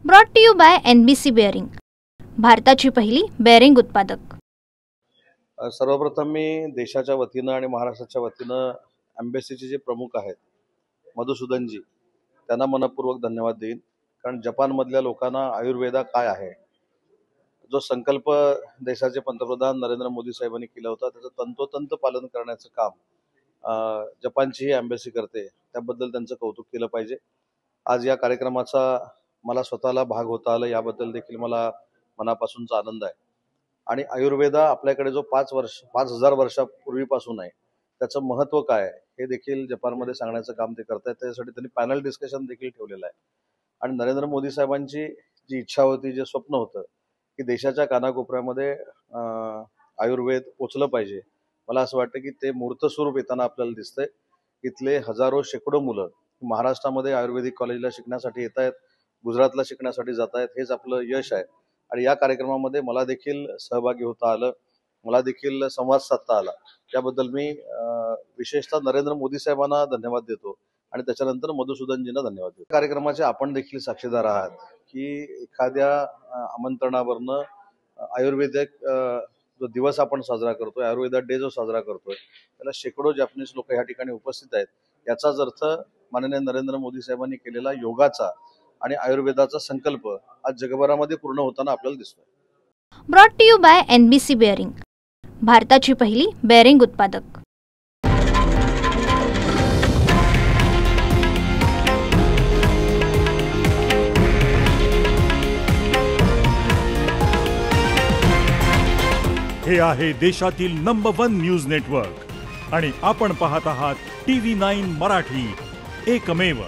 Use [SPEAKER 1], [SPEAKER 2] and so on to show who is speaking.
[SPEAKER 1] Brought to you by NBC bearing, भारताची पहिली bearing उत्पादक।
[SPEAKER 2] सर्वप्रथम मी देशाच्या वतीनं आणि महाराष्ट्राच्या वतीनं एम्बेसीचे जे प्रमुख आहेत मधुसूदनजी त्यांना मनपूर्वक धन्यवाद देईन। कारण जपानमधल्या लोकांना आयुर्वेदा काय आहे, जो संकल्प देशाचे पंतप्रधान नरेंद्र मोदी साहेबांनी केला होता त्याचं तंतोतंत पालन करण्याचं काम जपानची ही एम्बेसी करते, त्याबद्दल त्यांचं कौतुक केलं पाहिजे। आज या कार्यक्रमाचा मला स्वतःला भाग होता आलं याबद्दल देखील मला मनापासूनचा आनंद आहे। आणि आयुर्वेदा आपल्याकडे जो 5,000 वर्षापूर्वीपासून आहे त्याचं महत्त्व काय हे देखील जपानमध्ये सांगण्याचं काम ते करतात। त्यासाठी त्यांनी पॅनल डिस्कशन देखील ठेवलेलं आहे। आणि नरेंद्र मोदी साहेबांची जी इच्छा होती, जे स्वप्न होतं की देशाच्या कानाकोपऱ्यामध्ये आयुर्वेद पोचलं पाहिजे, मला असं वाटतं की ते मूर्त स्वरूप येताना आपल्याला दिसतंय। इथले हजारो शेकडो मुलं महाराष्ट्रामध्ये आयुर्वेदिक कॉलेजला शिकण्यासाठी येत आहेत, गुजरातला शिकण्यासाठी जात आहेत, हेच आपलं यश आहे। आणि या कार्यक्रमामध्ये मला देखील सहभागी होता आलं, मला देखील संवाद साधता आला, त्याबद्दल मी विशेषतः नरेंद्र मोदी साहेबांना धन्यवाद देतो आणि त्याच्यानंतर मधुसूदनजींना धन्यवाद देतो। कार्यक्रमाचे आपण देखील साक्षीदार आहात की एखाद्या आमंत्रणावरनं आयुर्वेदिक जो दिवस आपण साजरा करतोय, आयुर्वेदा डे जो साजरा करतोय, त्याला शेकडो जॅपनीज लोक या ठिकाणी उपस्थित आहेत। याचाच अर्थ माननीय नरेंद्र मोदी साहेबांनी केलेला योगाचा आणि आयुर्वेदाचा संकल्प आज जगभरामध्ये पूर्ण होताना आपल्याला दिसतोय।
[SPEAKER 1] Brought to you by NBC bearing, भारताची पहिली बेअरिंग उत्पादक।
[SPEAKER 3] हे आहे देशातील नंबर 1 न्यूज नेटवर्क आणि आपण पाहत आहात TV9 मराठी, एकमेव।